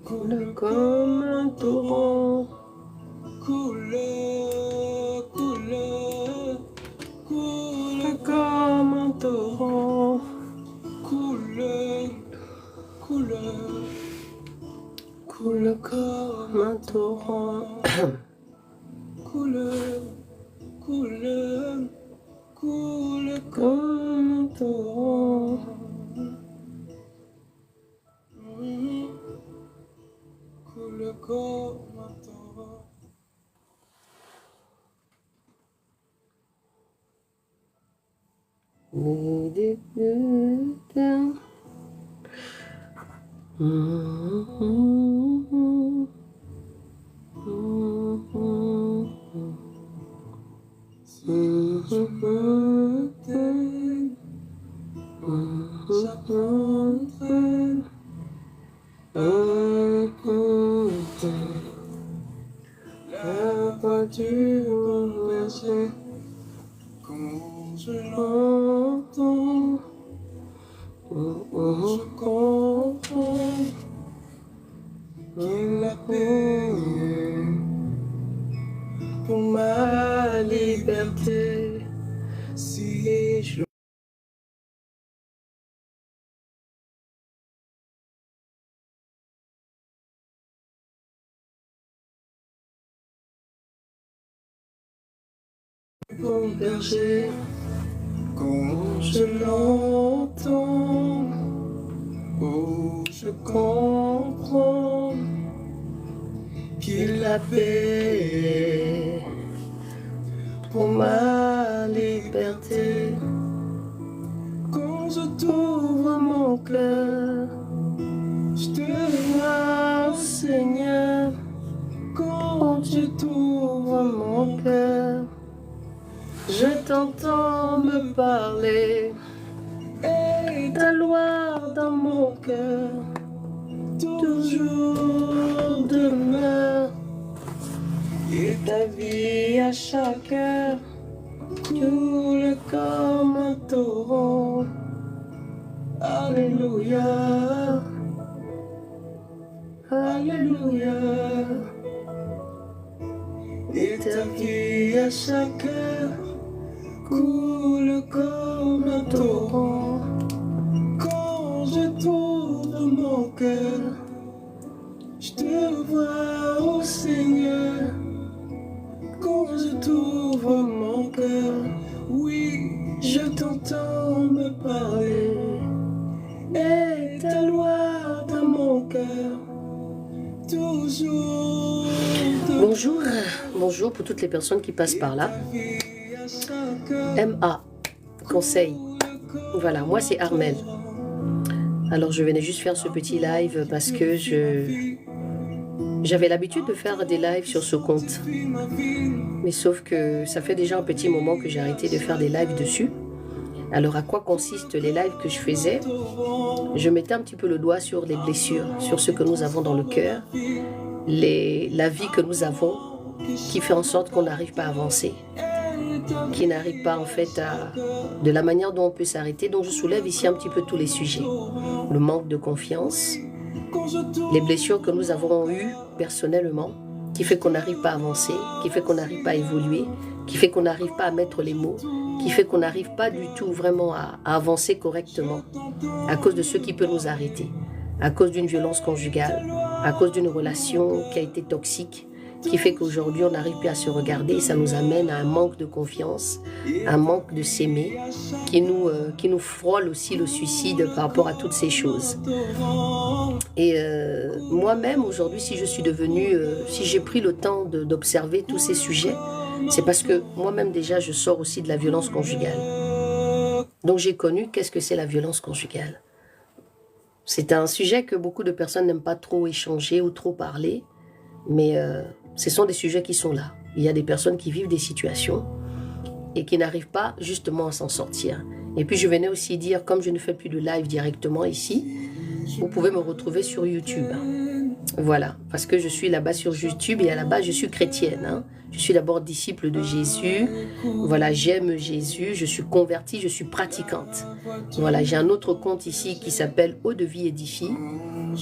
Coule comme un torrent. Coule, coule, coule Comme un torrent. Coule, coule, Coule comme un torrent. coule, coule, coule Comme un torrent. Coule comme un torrent. Si je me tais, j'apprendrai à écouter la voix du bon berger. Quand je l'entends, je comprends qu'il a payé pour ma liberté. Si je bon berger, quand je l'entends, oh, je comprends qu'il a payé pour ma liberté. Quand je t'ouvre mon cœur, je te vois, Seigneur. Quand je t'ouvre mon cœur, je t'entends me parler. Et ta loi dans mon cœur toujours demeure. Et ta vie à chaque heure coule comme un torrent. Alléluia, Alléluia. Et ta vie à chaque heure coule comme un torrent. Quand je t'ouvre mon cœur, je te vois, oh Seigneur. Quand je t'ouvre mon cœur, oui, je t'entends me parler. Et ta loi dans mon cœur, toujours. Bonjour, bonjour pour toutes les personnes qui passent par là. MA, conseil. Voilà, moi c'est Armel. Alors je venais juste faire ce petit live parce que j'avais l'habitude de faire des lives sur ce compte. Mais sauf que ça fait déjà un petit moment que j'ai arrêté de faire des lives dessus. Alors à quoi consistent les lives que je faisais? Je mettais un petit peu le doigt sur les blessures, sur ce que nous avons dans le cœur, la vie que nous avons qui fait en sorte qu'on n'arrive pas à avancer, qui n'arrive pas en fait de la manière dont on peut s'arrêter. Donc je soulève ici un petit peu tous les sujets. Le manque de confiance, les blessures que nous avons eues personnellement, qui fait qu'on n'arrive pas à avancer, qui fait qu'on n'arrive pas à évoluer, qui fait qu'on n'arrive pas à mettre les mots, qui fait qu'on n'arrive pas du tout vraiment à avancer correctement à cause de ce qui peut nous arrêter, à cause d'une violence conjugale, à cause d'une relation qui a été toxique, qui fait qu'aujourd'hui on n'arrive plus à se regarder et ça nous amène à un manque de confiance, un manque de s'aimer, qui nous frôle aussi le suicide par rapport à toutes ces choses. Et moi-même aujourd'hui, si je suis devenue, si j'ai pris le temps d'observer tous ces sujets, c'est parce que moi-même déjà je sors aussi de la violence conjugale. Donc j'ai connu qu'est-ce que c'est la violence conjugale. C'est un sujet que beaucoup de personnes n'aiment pas trop échanger ou trop parler, mais ce sont des sujets qui sont là. Il y a des personnes qui vivent des situations et qui n'arrivent pas justement à s'en sortir. Et puis je venais aussi dire, comme je ne fais plus de live directement ici, vous pouvez me retrouver sur YouTube. Voilà, parce que je suis là-bas sur YouTube et à la base je suis chrétienne. Hein. Je suis d'abord disciple de Jésus. Voilà, j'aime Jésus, je suis convertie, je suis pratiquante. Voilà, j'ai un autre compte ici qui s'appelle Eau de vie édifie,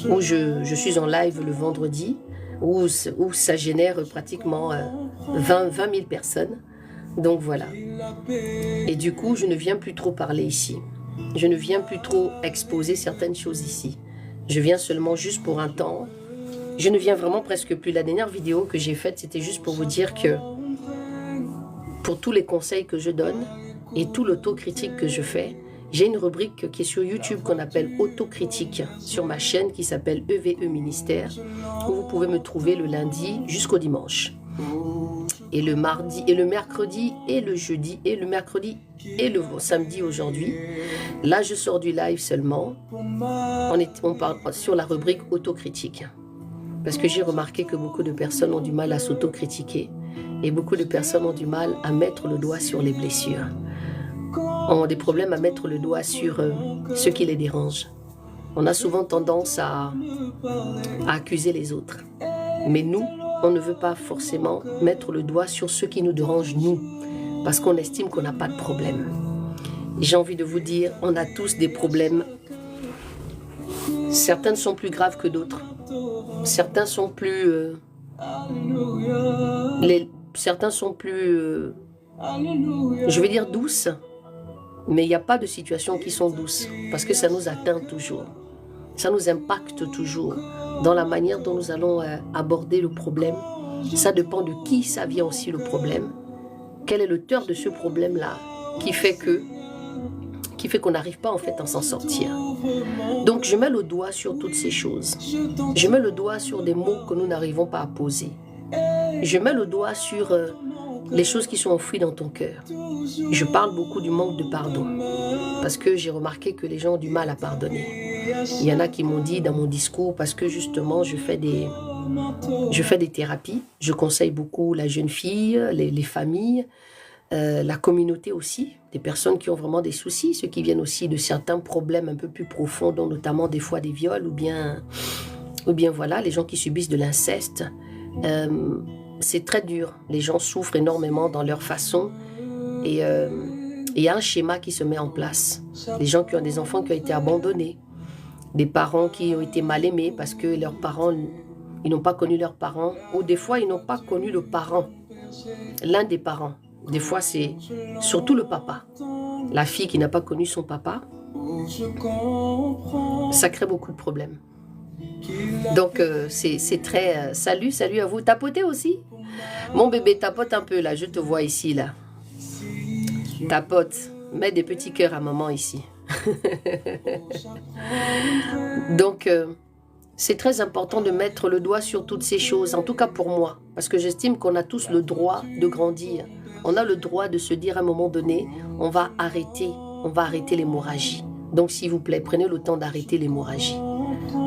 où je suis en live le vendredi, où ça génère pratiquement 20 000 personnes. Donc voilà. Et du coup, je ne viens plus trop parler ici. Je ne viens plus trop exposer certaines choses ici. Je viens seulement juste pour un temps. Je ne viens vraiment presque plus. La dernière vidéo que j'ai faite, c'était juste pour vous dire que pour tous les conseils que je donne et tout l'autocritique que je fais, j'ai une rubrique qui est sur YouTube qu'on appelle Autocritique sur ma chaîne qui s'appelle EVE Ministère, où vous pouvez me trouver le lundi jusqu'au dimanche. Et le mardi, et le mercredi, et le jeudi, et le mercredi, et le samedi aujourd'hui. Là, je sors du live seulement. On parle sur la rubrique autocritique. Parce que j'ai remarqué que beaucoup de personnes ont du mal à s'autocritiquer. Et beaucoup de personnes ont du mal à mettre le doigt sur les blessures. Ont des problèmes à mettre le doigt sur ce qui les dérange. On a souvent tendance à accuser les autres. Mais nous, on ne veut pas forcément mettre le doigt sur ce qui nous dérange, nous, parce qu'on estime qu'on n'a pas de problème. J'ai envie de vous dire, on a tous des problèmes. Certains sont plus graves que d'autres. Certains sont plus... certains sont plus... je vais dire douces, mais il n'y a pas de situations qui sont douces, parce que ça nous atteint toujours. Ça nous impacte toujours dans la manière dont nous allons aborder le problème. Ça dépend de qui ça vient aussi le problème. Quel est l'auteur de ce problème-là qui fait qu'on n'arrive pas en fait à s'en sortir. Donc je mets le doigt sur toutes ces choses. Je mets le doigt sur des mots que nous n'arrivons pas à poser. Je mets le doigt sur les choses qui sont enfouies dans ton cœur. Je parle beaucoup du manque de pardon parce que j'ai remarqué que les gens ont du mal à pardonner. Il y en a qui m'ont dit dans mon discours, parce que justement je fais des thérapies, je conseille beaucoup la jeune fille, les familles, la communauté aussi, des personnes qui ont vraiment des soucis, ceux qui viennent aussi de certains problèmes un peu plus profonds, dont notamment des fois des viols ou bien voilà, les gens qui subissent de l'inceste. C'est très dur, les gens souffrent énormément dans leur façon et il y a un schéma qui se met en place. Les gens qui ont des enfants qui ont été abandonnés, des parents qui ont été mal aimés parce que leurs parents, ils n'ont pas connu leurs parents, ou des fois ils n'ont pas connu le parent, l'un des parents. Des fois c'est surtout le papa, la fille qui n'a pas connu son papa. Ça crée beaucoup de problèmes. Donc c'est très... salut à vous. Tapotez aussi. Mon bébé, tapote un peu là, je te vois ici là. Tapote, mets des petits cœurs à maman ici. Donc c'est très important de mettre le doigt sur toutes ces choses, en tout cas pour moi, parce que j'estime qu'on a tous le droit de grandir. On a le droit de se dire à un moment donné, on va arrêter l'hémorragie. Donc s'il vous plaît, prenez le temps d'arrêter l'hémorragie.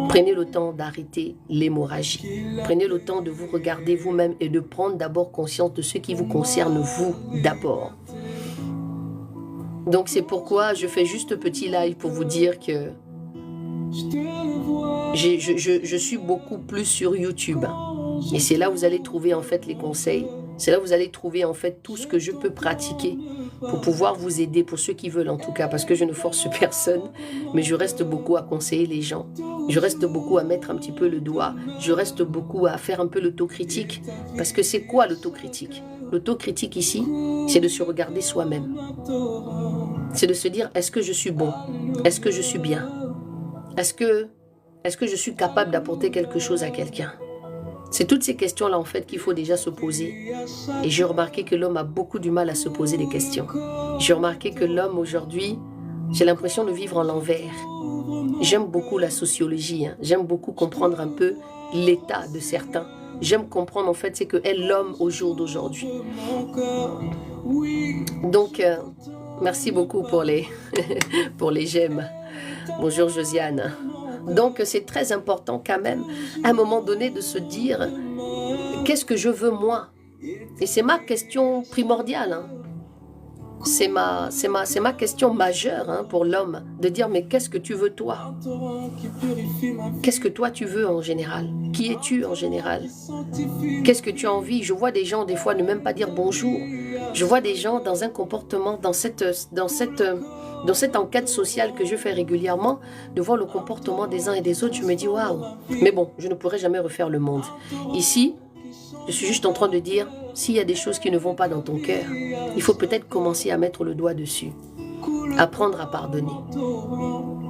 Prenez le temps d'arrêter l'hémorragie. Prenez le temps de vous regarder vous-même et de prendre d'abord conscience de ce qui vous concerne vous d'abord. Donc c'est pourquoi je fais juste un petit live pour vous dire que je suis beaucoup plus sur YouTube. Et c'est là où vous allez trouver en fait les conseils. C'est là où vous allez trouver en fait tout ce que je peux pratiquer pour pouvoir vous aider, pour ceux qui veulent en tout cas, parce que je ne force personne, mais je reste beaucoup à conseiller les gens. Je reste beaucoup à mettre un petit peu le doigt. Je reste beaucoup à faire un peu l'autocritique. Parce que c'est quoi l'autocritique? L'autocritique ici, c'est de se regarder soi-même. C'est de se dire, est-ce que je suis bon? Est-ce que je suis bien? Est-ce que je suis capable d'apporter quelque chose à quelqu'un? C'est toutes ces questions-là en fait qu'il faut déjà se poser. Et j'ai remarqué que l'homme a beaucoup du mal à se poser des questions. J'ai remarqué que l'homme aujourd'hui, j'ai l'impression de vivre en l'envers. J'aime beaucoup la sociologie, hein. J'aime beaucoup comprendre un peu l'état de certains. J'aime comprendre en fait ce que est l'homme au jour d'aujourd'hui. Donc, merci beaucoup pour les, pour les j'aime. Bonjour Josiane. Donc c'est très important quand même, à un moment donné, de se dire qu'est-ce que je veux moi? Et c'est ma question primordiale. Hein. ma question majeure hein, pour l'homme, de dire mais qu'est-ce que tu veux toi? Qu'est-ce que toi tu veux en général? Qui es-tu en général? Qu'est-ce que tu as envie? Je vois des gens des fois ne même pas dire bonjour. Je vois des gens dans un comportement, dans cette enquête sociale que je fais régulièrement, de voir le comportement des uns et des autres, je me dis waouh. Mais bon, je ne pourrai jamais refaire le monde. Ici, je suis juste en train de dire, s'il y a des choses qui ne vont pas dans ton cœur, il faut peut-être commencer à mettre le doigt dessus. Apprendre à pardonner.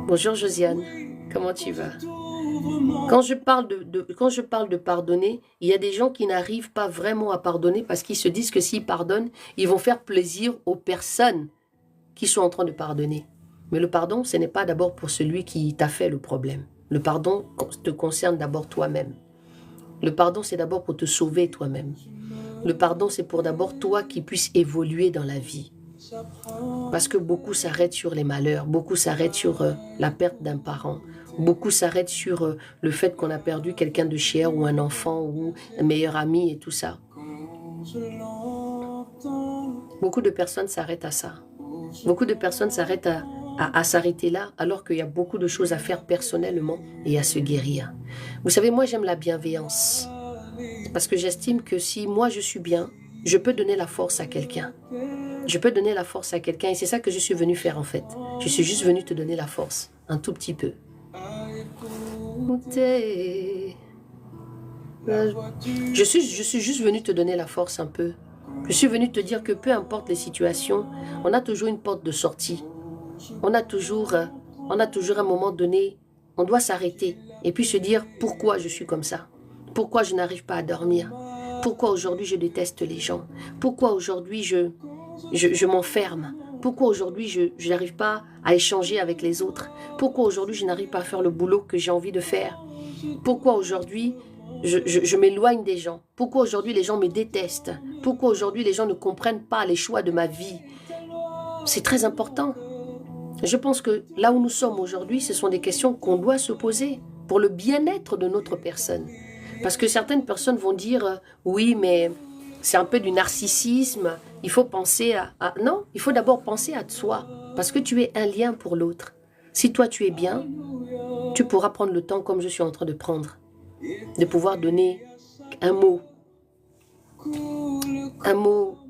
Bonjour Josiane, comment tu vas? Quand je parle de pardonner, il y a des gens qui n'arrivent pas vraiment à pardonner parce qu'ils se disent que s'ils pardonnent, ils vont faire plaisir aux personnes qui sont en train de pardonner. Mais le pardon, ce n'est pas d'abord pour celui qui t'a fait le problème. Le pardon te concerne d'abord toi-même. Le pardon, c'est d'abord pour te sauver toi-même. Le pardon, c'est pour d'abord toi qui puisses évoluer dans la vie. Parce que beaucoup s'arrêtent sur les malheurs, beaucoup s'arrêtent sur la perte d'un parent, beaucoup s'arrêtent sur le fait qu'on a perdu quelqu'un de cher ou un enfant ou un meilleur ami et tout ça. Beaucoup de personnes s'arrêtent à ça. Beaucoup de personnes s'arrêtent à s'arrêter là alors qu'il y a beaucoup de choses à faire personnellement et à se guérir. Vous savez, moi j'aime la bienveillance parce que j'estime que si moi je suis bien, je peux donner la force à quelqu'un. Je peux donner la force à quelqu'un et c'est ça que je suis venu faire en fait. Je suis juste venu te donner la force, un tout petit peu. Je suis juste venu te donner la force un peu. Je suis venu te dire que peu importe les situations, on a toujours une porte de sortie. On a toujours un moment donné, on doit s'arrêter et puis se dire pourquoi je suis comme ça. Pourquoi je n'arrive pas à dormir. Pourquoi aujourd'hui je déteste les gens. Pourquoi aujourd'hui je m'enferme. Pourquoi aujourd'hui je n'arrive pas à échanger avec les autres. Pourquoi aujourd'hui je n'arrive pas à faire le boulot que j'ai envie de faire. Pourquoi aujourd'hui je m'éloigne des gens. Pourquoi aujourd'hui les gens me détestent. Pourquoi aujourd'hui les gens ne comprennent pas les choix de ma vie. C'est très important. Je pense que là où nous sommes aujourd'hui, ce sont des questions qu'on doit se poser pour le bien-être de notre personne. Parce que certaines personnes vont dire « oui, mais c'est un peu du narcissisme, il faut penser à... » Non, il faut d'abord penser à soi, parce que tu es un lien pour l'autre. Si toi tu es bien, tu pourras prendre le temps comme je suis en train de prendre, de pouvoir donner un mot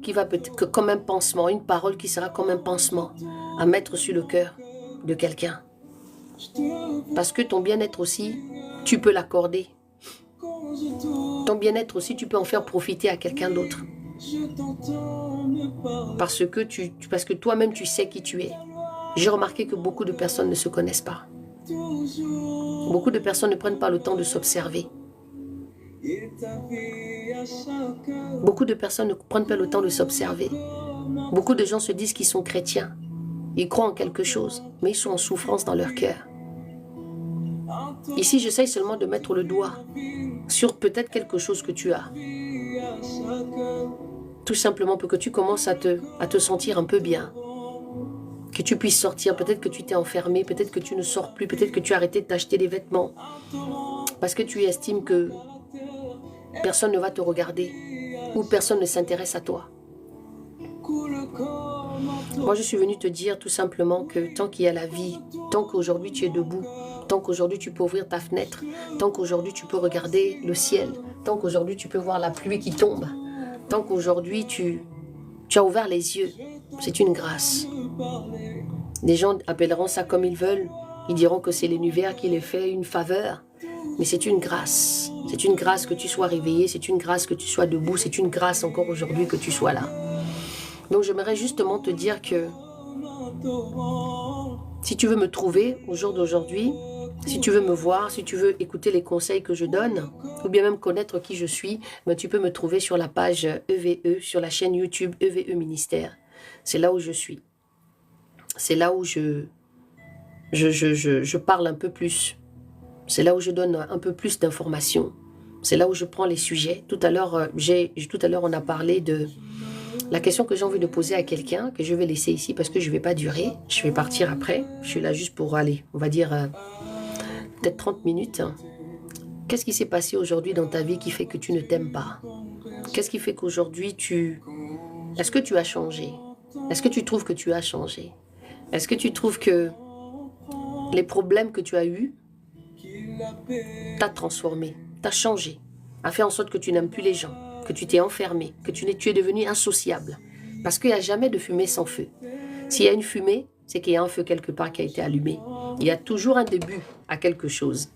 qui va peut-être comme un pansement, une parole qui sera comme un pansement à mettre sur le cœur de quelqu'un. Parce que ton bien-être aussi, tu peux l'accorder. Ton bien-être aussi, tu peux en faire profiter à quelqu'un d'autre. Parce que toi-même, tu sais qui tu es. J'ai remarqué que beaucoup de personnes ne se connaissent pas. Beaucoup de personnes ne prennent pas le temps de s'observer. Beaucoup de personnes ne prennent pas le temps de s'observer. Beaucoup de gens se disent qu'ils sont chrétiens. Ils croient en quelque chose, mais ils sont en souffrance dans leur cœur. Ici, j'essaye seulement de mettre le doigt sur peut-être quelque chose que tu as. Tout simplement pour que tu commences à te sentir un peu bien. Que tu puisses sortir. Peut-être que tu t'es enfermé, peut-être que tu ne sors plus, peut-être que tu as arrêté de t'acheter des vêtements. Parce que tu estimes que personne ne va te regarder ou personne ne s'intéresse à toi. Moi, je suis venue te dire tout simplement que tant qu'il y a la vie, tant qu'aujourd'hui tu es debout, tant qu'aujourd'hui tu peux ouvrir ta fenêtre, tant qu'aujourd'hui tu peux regarder le ciel, tant qu'aujourd'hui tu peux voir la pluie qui tombe, tant qu'aujourd'hui tu as ouvert les yeux, c'est une grâce. Les gens appelleront ça comme ils veulent, ils diront que c'est l'univers qui les fait une faveur, mais c'est une grâce. C'est une grâce que tu sois réveillé, c'est une grâce que tu sois debout, c'est une grâce encore aujourd'hui que tu sois là. Donc j'aimerais justement te dire que si tu veux me trouver au jour d'aujourd'hui, si tu veux me voir, si tu veux écouter les conseils que je donne, ou bien même connaître qui je suis, ben tu peux me trouver sur la page EVE, sur la chaîne YouTube EVE Ministère. C'est là où je suis. C'est là où je parle un peu plus. C'est là où je donne un peu plus d'informations. C'est là où je prends les sujets. Tout à l'heure, on a parlé de la question que j'ai envie de poser à quelqu'un, que je vais laisser ici parce que je ne vais pas durer. Je vais partir après. Je suis là juste pour aller, on va dire, peut-être 30 minutes. Qu'est-ce qui s'est passé aujourd'hui dans ta vie qui fait que tu ne t'aimes pas? Qu'est-ce qui fait qu'aujourd'hui, est-ce que tu as changé? Est-ce que tu trouves que tu as changé? Est-ce que tu trouves que les problèmes que tu as eus t'as transformé, t'as changé, a fait en sorte que tu n'aimes plus les gens, que tu t'es enfermé, que tu es devenu insociable? Parce qu'il n'y a jamais de fumée sans feu. S'il y a une fumée, c'est qu'il y a un feu quelque part qui a été allumé. Il y a toujours un début à quelque chose.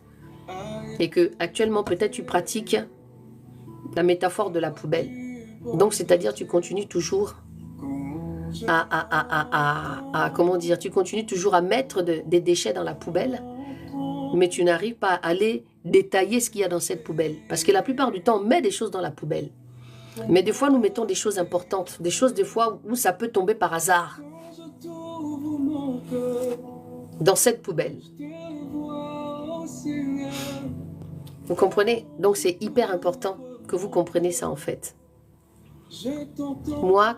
Et que actuellement, peut-être tu pratiques la métaphore de la poubelle. Donc, c'est-à-dire tu continues toujours comment dire, tu continues toujours à mettre des déchets dans la poubelle, mais tu n'arrives pas à aller détailler ce qu'il y a dans cette poubelle. Parce que la plupart du temps, on met des choses dans la poubelle. Mais des fois, nous mettons des choses importantes, des choses des fois où ça peut tomber par hasard dans cette poubelle. Vous comprenez? Donc, c'est hyper important que vous compreniez ça en fait. Moi,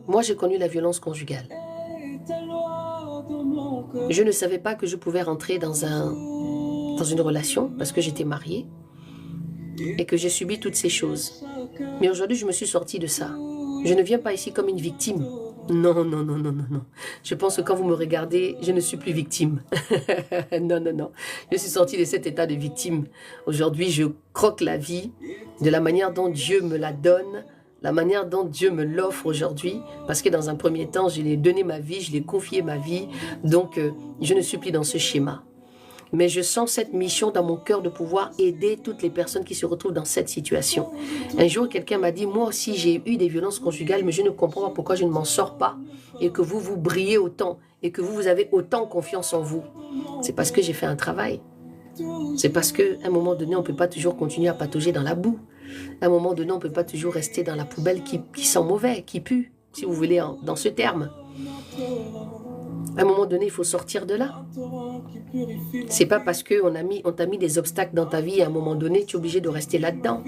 moi j'ai connu la violence conjugale. Je ne savais pas que je pouvais rentrer dans une relation parce que j'étais mariée et que j'ai subi toutes ces choses. Mais aujourd'hui, je me suis sortie de ça. Je ne viens pas ici comme une victime. Non, non, non, non, non, non. Je pense que quand vous me regardez, je ne suis plus victime. Non, non, non. Je suis sortie de cet état de victime. Aujourd'hui, je croque la vie de la manière dont Dieu me la donne, la manière dont Dieu me l'offre aujourd'hui, parce que dans un premier temps, je lui ai donné ma vie, je lui ai confié ma vie, donc je ne suis plus dans ce schéma. Mais je sens cette mission dans mon cœur de pouvoir aider toutes les personnes qui se retrouvent dans cette situation. Un jour, quelqu'un m'a dit, moi aussi j'ai eu des violences conjugales, mais je ne comprends pas pourquoi je ne m'en sors pas, et que vous, vous brillez autant, et que vous avez autant confiance en vous. C'est parce que j'ai fait un travail. C'est parce qu'à un moment donné, on ne peut pas toujours continuer à patauger dans la boue. À un moment donné, on ne peut pas toujours rester dans la poubelle qui sent mauvais, qui pue, si vous voulez, dans ce terme. À un moment donné, il faut sortir de là. C'est pas parce qu'on t'a mis des obstacles dans ta vie, à un moment donné, tu es obligé de rester là-dedans.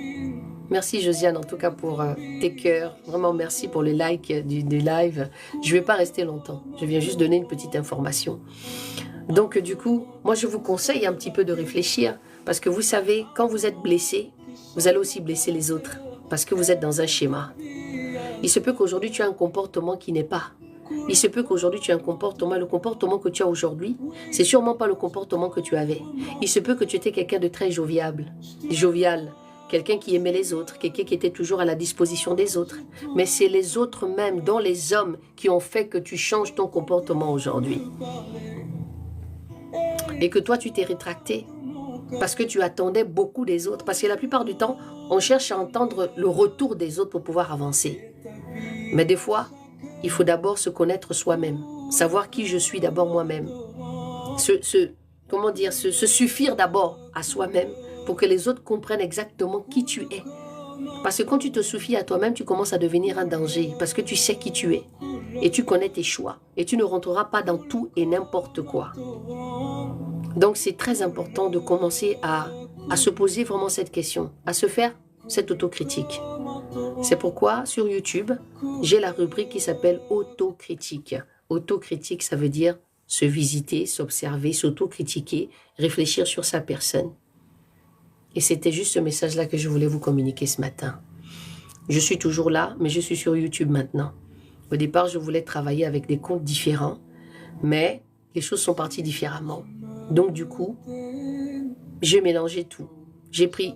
Merci Josiane, en tout cas pour tes cœurs. Vraiment, merci pour les likes du live. Je ne vais pas rester longtemps. Je viens juste donner une petite information. Donc, du coup, moi, je vous conseille un petit peu de réfléchir. Parce que vous savez, quand vous êtes blessé, vous allez aussi blesser les autres. Parce que vous êtes dans un schéma. Il se peut qu'aujourd'hui, tu aies un comportement qui n'est pas. Il se peut qu'aujourd'hui, tu aies un comportement. Le comportement que tu as aujourd'hui, c'est sûrement pas le comportement que tu avais. Il se peut que tu étais quelqu'un de très jovial. Quelqu'un qui aimait les autres, quelqu'un qui était toujours à la disposition des autres. Mais c'est les autres même, dont les hommes, qui ont fait que tu changes ton comportement aujourd'hui. Et que toi, tu t'es rétracté. Parce que tu attendais beaucoup des autres. Parce que la plupart du temps, on cherche à entendre le retour des autres pour pouvoir avancer. Mais des fois, il faut d'abord se connaître soi-même. Savoir qui je suis d'abord moi-même. Se suffire d'abord à soi-même pour que les autres comprennent exactement qui tu es. Parce que quand tu te suffis à toi-même, tu commences à devenir un danger. Parce que tu sais qui tu es. Et tu connais tes choix. Et tu ne rentreras pas dans tout et n'importe quoi. Donc c'est très important de commencer à se poser vraiment cette question. À se faire cette autocritique. C'est pourquoi sur YouTube, j'ai la rubrique qui s'appelle autocritique. Autocritique, ça veut dire se visiter, s'observer, s'autocritiquer, réfléchir sur sa personne. Et c'était juste ce message-là que je voulais vous communiquer ce matin. Je suis toujours là, mais je suis sur YouTube maintenant. Au départ, je voulais travailler avec des comptes différents, mais les choses sont parties différemment. Donc du coup, j'ai mélangé tout. J'ai pris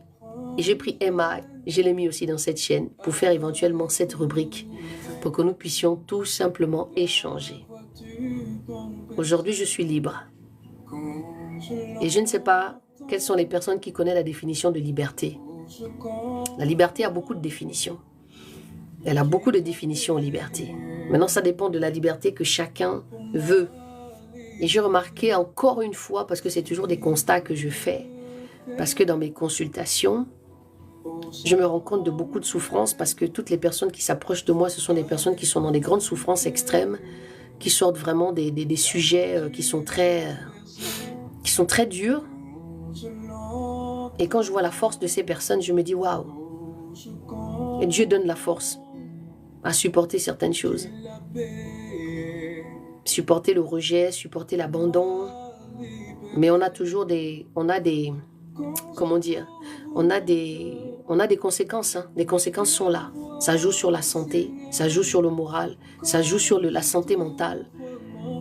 Emma, je l'ai mis aussi dans cette chaîne pour faire éventuellement cette rubrique, pour que nous puissions tout simplement échanger. Aujourd'hui, je suis libre. Et je ne sais pas quelles sont les personnes qui connaissent la définition de liberté. La liberté a beaucoup de définitions. Elle a beaucoup de définitions, liberté. Maintenant, ça dépend de la liberté que chacun veut. Et j'ai remarqué encore une fois, parce que c'est toujours des constats que je fais, parce que dans mes consultations, je me rends compte de beaucoup de souffrances, parce que toutes les personnes qui s'approchent de moi, ce sont des personnes qui sont dans des grandes souffrances extrêmes, qui sortent vraiment des sujets qui sont très durs. Et quand je vois la force de ces personnes, je me dis waouh. Et Dieu donne la force à supporter certaines choses. Supporter le rejet, supporter l'abandon. Mais on a toujours des conséquences. Hein. Les conséquences sont là. Ça joue sur la santé, ça joue sur le moral, ça joue sur la santé mentale.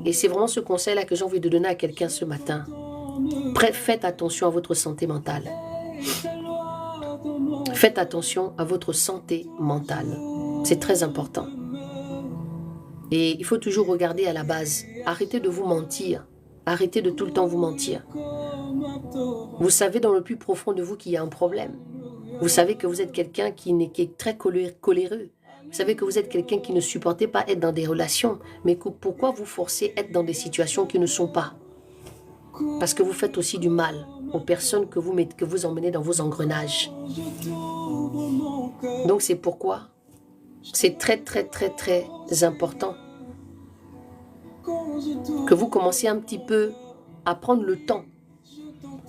Et c'est vraiment ce conseil-là que j'ai envie de donner à quelqu'un ce matin. Faites attention à votre santé mentale. Faites attention à votre santé mentale. C'est très important. Et il faut toujours regarder à la base. Arrêtez de vous mentir. Arrêtez de tout le temps vous mentir. Vous savez dans le plus profond de vous qu'il y a un problème. Vous savez que vous êtes quelqu'un qui est très coléreux. Vous savez que vous êtes quelqu'un qui ne supportait pas être dans des relations. Mais pourquoi vous forcez à être dans des situations qui ne sont pas? Parce que vous faites aussi du mal aux personnes que vous emmenez dans vos engrenages. Donc c'est pourquoi c'est très très très très important que vous commenciez un petit peu à prendre le temps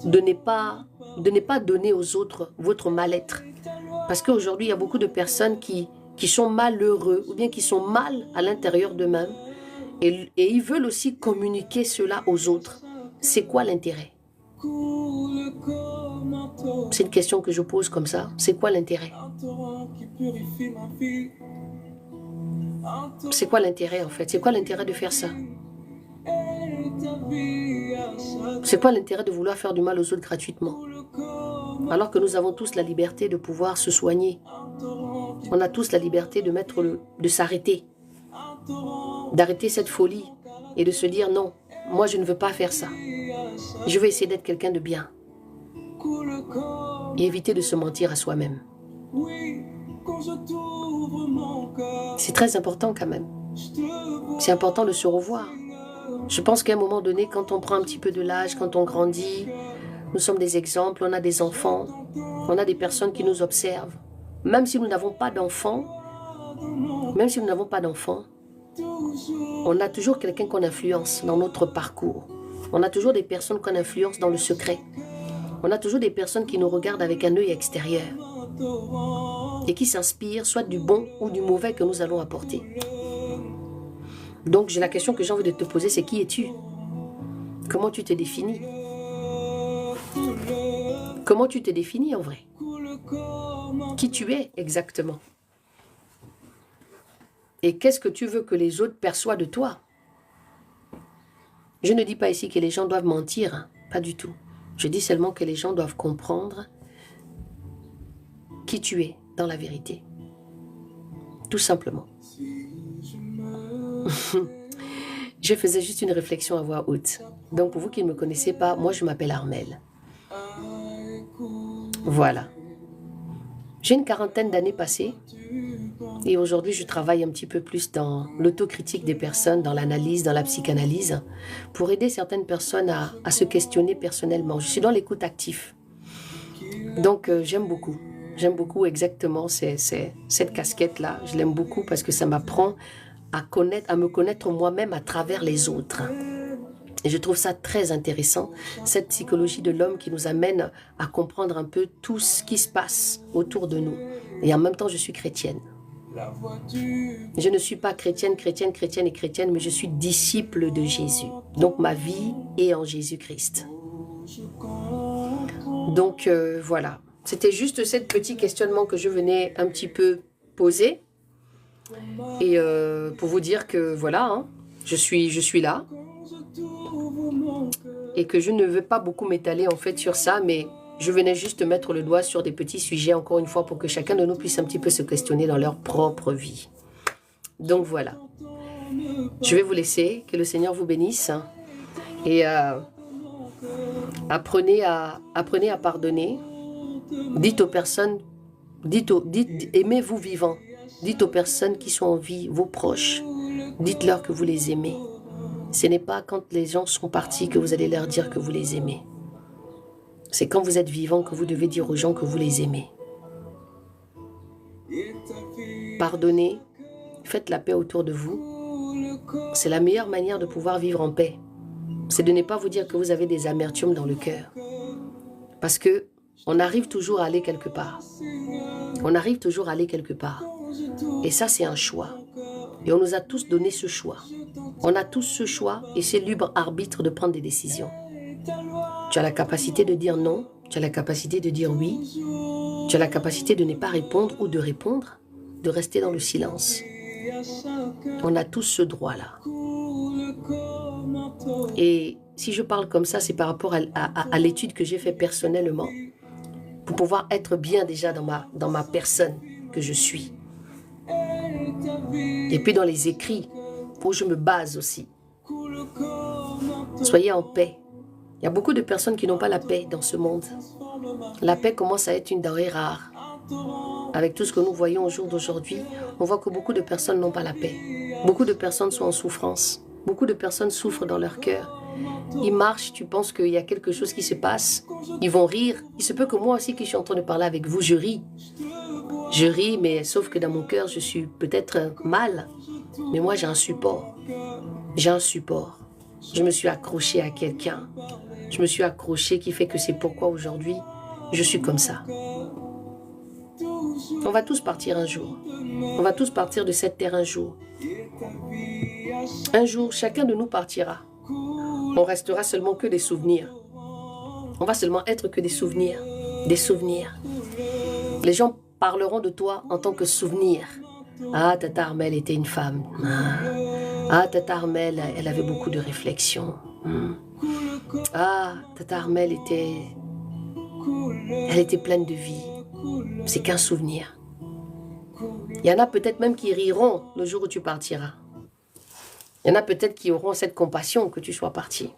de ne pas donner aux autres votre mal-être. Parce qu'aujourd'hui, il y a beaucoup de personnes qui sont malheureux ou bien qui sont mal à l'intérieur d'eux-mêmes et ils veulent aussi communiquer cela aux autres. C'est quoi l'intérêt? C'est une question que je pose comme ça. C'est quoi l'intérêt? C'est quoi l'intérêt en fait? C'est quoi l'intérêt de faire ça? C'est quoi l'intérêt de vouloir faire du mal aux autres gratuitement? Alors que nous avons tous la liberté de pouvoir se soigner. On a tous la liberté de s'arrêter. D'arrêter cette folie et de se dire non, moi je ne veux pas faire ça. Je vais essayer d'être quelqu'un de bien. Et éviter de se mentir à soi-même. C'est très important quand même. C'est important de se revoir. Je pense qu'à un moment donné, quand on prend un petit peu de l'âge, quand on grandit, nous sommes des exemples, on a des enfants, on a des personnes qui nous observent. Même si nous n'avons pas d'enfants, on a toujours quelqu'un qu'on influence dans notre parcours. On a toujours des personnes qu'on influence dans le secret. On a toujours des personnes qui nous regardent avec un œil extérieur et qui s'inspirent soit du bon ou du mauvais que nous allons apporter. Donc, la question que j'ai envie de te poser, c'est qui es-tu? Comment tu te définis? Comment tu te définis en vrai? Qui tu es exactement? Et qu'est-ce que tu veux que les autres perçoivent de toi? Je ne dis pas ici que les gens doivent mentir, hein, pas du tout. Je dis seulement que les gens doivent comprendre qui tu es dans la vérité. Tout simplement. Je faisais juste une réflexion à voix haute. Donc pour vous qui ne me connaissez pas, moi je m'appelle Armelle. Voilà. J'ai une quarantaine d'années passées et aujourd'hui je travaille un petit peu plus dans l'autocritique des personnes, dans l'analyse, dans la psychanalyse, pour aider certaines personnes à se questionner personnellement. Je suis dans l'écoute active. Donc j'aime beaucoup exactement cette casquette-là. Je l'aime beaucoup parce que ça m'apprend à me connaître moi-même à travers les autres. Et je trouve ça très intéressant, cette psychologie de l'homme qui nous amène à comprendre un peu tout ce qui se passe autour de nous. Et en même temps, je suis chrétienne. Je ne suis pas chrétienne, mais je suis disciple de Jésus. Donc ma vie est en Jésus-Christ. Donc voilà. C'était juste ce petit questionnement que je venais un petit peu poser. Et pour vous dire que voilà, hein, je suis là. Et que je ne veux pas beaucoup m'étaler en fait sur ça, mais je venais juste mettre le doigt sur des petits sujets, encore une fois, pour que chacun de nous puisse un petit peu se questionner dans leur propre vie. Donc voilà. Je vais vous laisser, que le Seigneur vous bénisse. Et apprenez à pardonner. Dites aux personnes, aimez-vous vivant. Dites aux personnes qui sont en vie, vos proches, dites-leur que vous les aimez. Ce n'est pas quand les gens sont partis que vous allez leur dire que vous les aimez. C'est quand vous êtes vivant que vous devez dire aux gens que vous les aimez. Pardonnez, faites la paix autour de vous. C'est la meilleure manière de pouvoir vivre en paix. C'est de ne pas vous dire que vous avez des amertumes dans le cœur. Parce que on arrive toujours à aller quelque part. On arrive toujours à aller quelque part. Et ça, c'est un choix. Et on nous a tous donné ce choix. On a tous ce choix et c'est libre arbitre de prendre des décisions. Tu as la capacité de dire non, tu as la capacité de dire oui, tu as la capacité de ne pas répondre ou de répondre. de rester dans le silence. On a tous ce droit-là. Et si je parle comme ça, c'est par rapport à l'étude que j'ai faite personnellement, pour pouvoir être bien déjà dans ma personne que je suis. Et puis dans les écrits, où je me base aussi. Soyez en paix. Il y a beaucoup de personnes qui n'ont pas la paix dans ce monde. La paix commence à être une denrée rare. Avec tout ce que nous voyons au jour d'aujourd'hui, on voit que beaucoup de personnes n'ont pas la paix. Beaucoup de personnes sont en souffrance. Beaucoup de personnes souffrent dans leur cœur. Ils marchent, tu penses qu'il y a quelque chose qui se passe. Ils vont rire. Il se peut que moi aussi, qui suis en train de parler avec vous, je ris. Je ris, mais sauf que dans mon cœur, je suis peut-être mal. Mais moi, j'ai un support. J'ai un support. Je me suis accroché à quelqu'un. Je me suis accroché qui fait que c'est pourquoi aujourd'hui, je suis comme ça. On va tous partir un jour. On va tous partir de cette terre un jour. Un jour, chacun de nous partira. On restera seulement que des souvenirs. On va seulement être que des souvenirs. Des souvenirs. Les gens parleront de toi en tant que souvenir. Ah, Tata Armelle était une femme. Ah, Tata Armelle, elle avait beaucoup de réflexion. Ah, Tata Armelle elle était pleine de vie. C'est qu'un souvenir. Il y en a peut-être même qui riront le jour où tu partiras. Il y en a peut-être qui auront cette compassion que tu sois parti.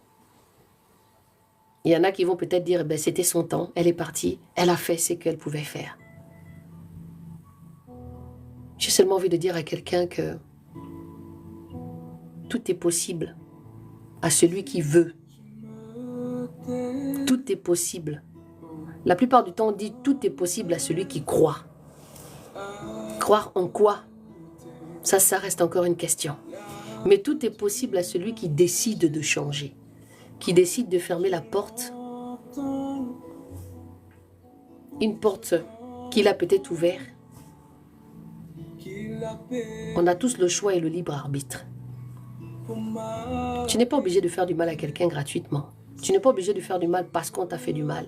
Il y en a qui vont peut-être dire, ben, c'était son temps, elle est partie, elle a fait ce qu'elle pouvait faire. J'ai seulement envie de dire à quelqu'un que tout est possible à celui qui veut. Tout est possible. La plupart du temps, on dit tout est possible à celui qui croit. Croire en quoi? Ça reste encore une question. Mais tout est possible à celui qui décide de changer, qui décide de fermer la porte. Une porte qu'il a peut-être ouverte. On a tous le choix et le libre arbitre. Tu n'es pas obligé de faire du mal à quelqu'un gratuitement. Tu n'es pas obligé de faire du mal parce qu'on t'a fait du mal.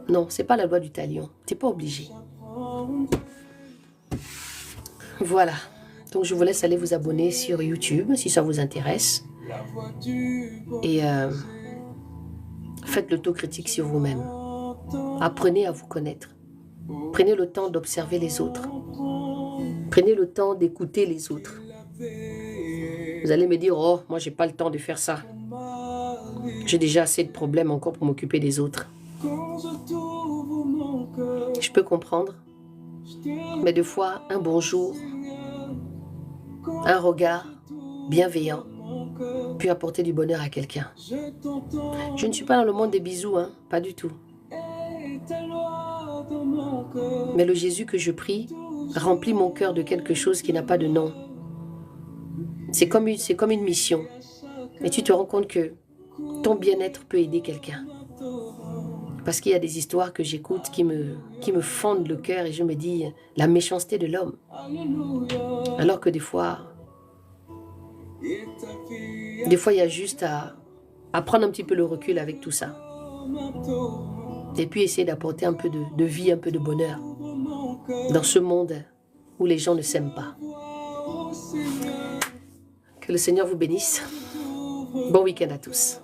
Non, ce n'est pas la loi du talion. Tu n'es pas obligé. Voilà. Donc, je vous laisse aller vous abonner sur YouTube si ça vous intéresse. Et faites l'autocritique sur vous-même. Apprenez à vous connaître. Prenez le temps d'observer les autres. Prenez le temps d'écouter les autres. Vous allez me dire, oh, moi, j'ai pas le temps de faire ça. J'ai déjà assez de problèmes encore pour m'occuper des autres. Je peux comprendre. Mais des fois, un bonjour, un regard bienveillant peut apporter du bonheur à quelqu'un. Je ne suis pas dans le monde des bisous, hein, pas du tout. Mais le Jésus que je prie remplit mon cœur de quelque chose qui n'a pas de nom. C'est comme une mission. Et tu te rends compte que ton bien-être peut aider quelqu'un. Parce qu'il y a des histoires que j'écoute qui me fendent le cœur et je me dis la méchanceté de l'homme. Alors que des fois, il y a juste à prendre un petit peu le recul avec tout ça. Et puis essayer d'apporter un peu de vie, un peu de bonheur dans ce monde où les gens ne s'aiment pas. Que le Seigneur vous bénisse. Bon week-end à tous.